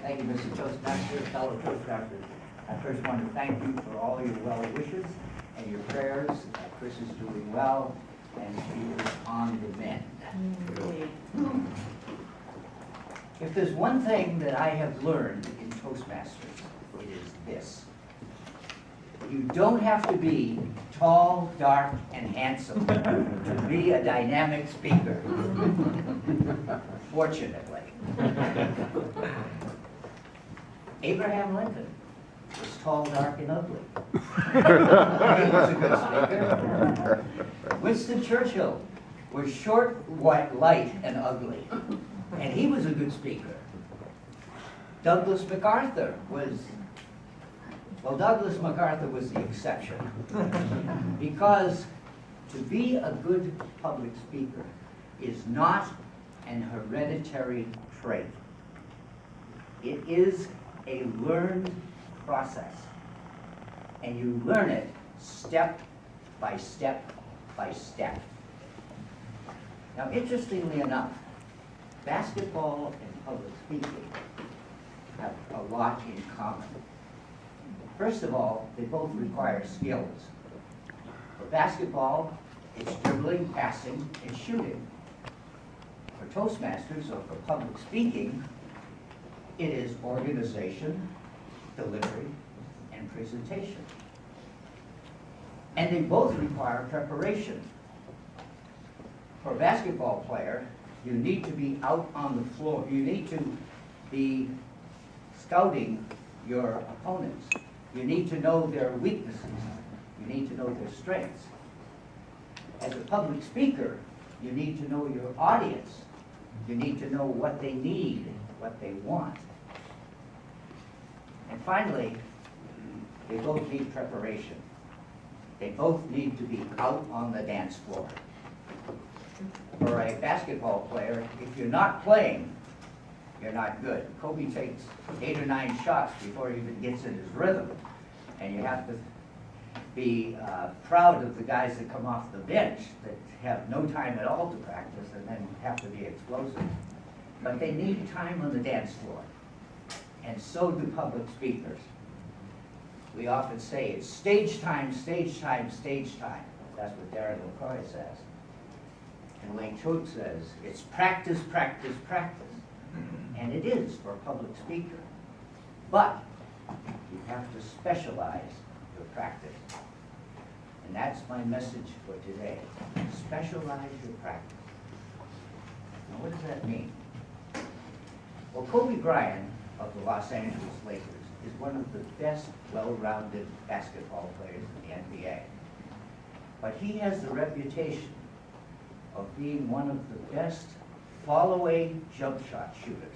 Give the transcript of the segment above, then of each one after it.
Thank you, Mr. Toastmaster, fellow Toastmasters. I first want to thank you for all your well wishes and your prayers. Chris is doing well, and he is on the mend. If there's one thing that I have learned in Toastmasters, it is this. You don't have to be tall, dark, and handsome to be a dynamic speaker. Fortunately. Abraham Lincoln was tall, dark, and ugly. He was a good speaker. Winston Churchill was short, white, light, and ugly. And he was a good speaker. Douglas MacArthur was, well, Douglas MacArthur was the exception. Because to be a good public speaker is not an hereditary trait. It is a learned process. And you learn it step by step by step. Now, interestingly enough, basketball and public speaking have a lot in common. First of all, they both require skills. For basketball, it's dribbling, passing, and shooting. For Toastmasters, or for public speaking, it is organization, delivery, and presentation. And they both require preparation. For a basketball player, you need to be out on the floor. You need to be scouting your opponents. You need to know their weaknesses. You need to know their strengths. As a public speaker, you need to know your audience. You need to know what they need, what they want. And finally, they both need preparation. They both need to be out on the dance floor. For a basketball player, if you're not playing, you're not good. Kobe takes 8 or 9 shots before he even gets in his rhythm. And you have to be proud of the guys that come off the bench that have no time at all to practice and then have to be explosive. But they need time on the dance floor. And so do public speakers. We often say it's stage time, stage time, stage time. That's what Darren LaCroix says. And Wayne Choate says, it's practice, practice, practice. And it is for a public speaker. But you have to specialize your practice. And that's my message for today. Specialize your practice. Now, what does that mean? Well, Kobe Bryant of the Los Angeles Lakers is one of the best well-rounded basketball players in the NBA. But he has the reputation of being one of the best fall-away jump shot shooters.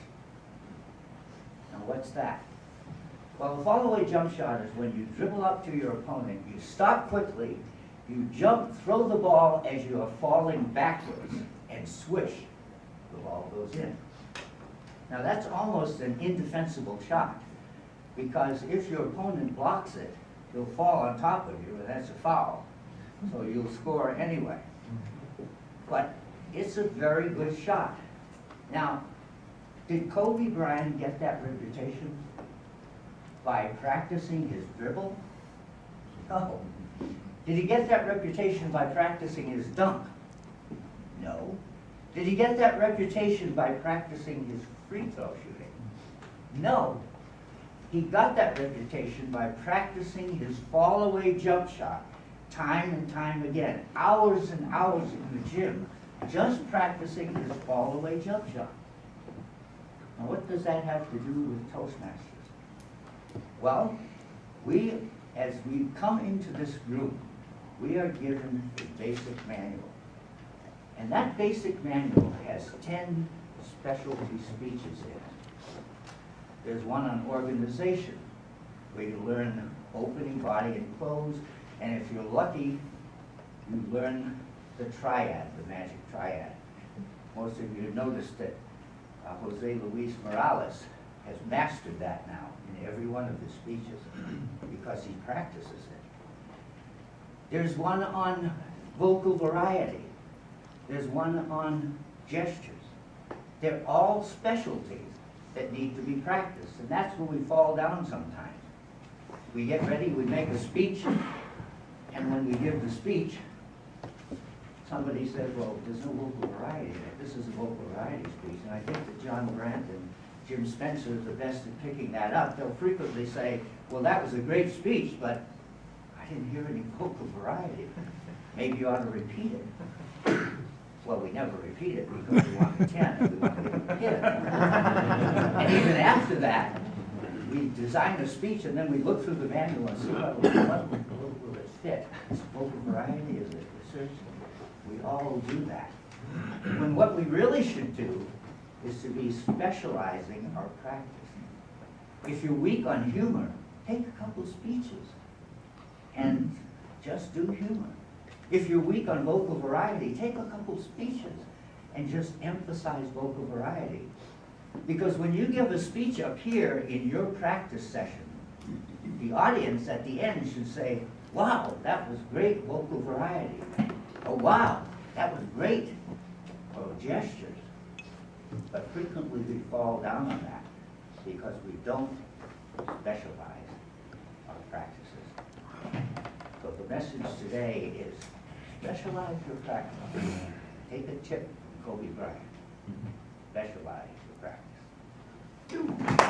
Now, what's that? Well, the fall-away jump shot is when you dribble up to your opponent, you stop quickly, you jump, throw the ball as you are falling backwards, and swish, the ball goes in. Now, that's almost an indefensible shot, because if your opponent blocks it, he'll fall on top of you, and that's a foul. So you'll score anyway. But it's a very good shot. Now, did Kobe Bryant get that reputation by practicing his dribble? No. Did he get that reputation by practicing his dunk? No. Did he get that reputation by practicing his free throw shooting? No. He got that reputation by practicing his fall-away jump shot time and time again, hours and hours in the gym, just practicing his fall-away jump shot. Now, what does that have to do with Toastmasters? Well, as we come into this group, we are given a basic manual. And that basic manual has 10 specialty speeches in it. There's one on organization, where you learn opening, body, and close. And if you're lucky, you learn the triad, the magic triad. Most of you have noticed that Jose Luis Morales has mastered that now in every one of his speeches because he practices it. There's one on vocal variety. There's one on gestures. They're all specialties. that need to be practiced, and that's where we fall down sometimes. We get ready, we make a speech, and when we give the speech, somebody says, well, there's no vocal variety. This is a vocal variety speech. And I think that John Brandt and Jim Spencer is the best at picking that up. They'll frequently say, well, that was a great speech, but I didn't hear any vocal variety. Maybe you ought to repeat it. Well, we never repeat it because we want a 10 and we want to give a hit. And even after that, we design a speech and then we look through the manual and see what will it fit. Is it vocal variety? Is it research? We all do that. When what we really should do is to be specializing our practice. If you're weak on humor, take a couple speeches and just do humor. If you're weak on vocal variety, take a couple speeches and just emphasize vocal variety. Because when you give a speech up here in your practice session, the audience at the end should say, wow, that was great vocal variety. Oh, wow, that was great. Or gestures. But frequently we fall down on that because we don't specialize our practices. So the message today is specialize your practice. Take a tip from Kobe Bryant. Specialize your practice.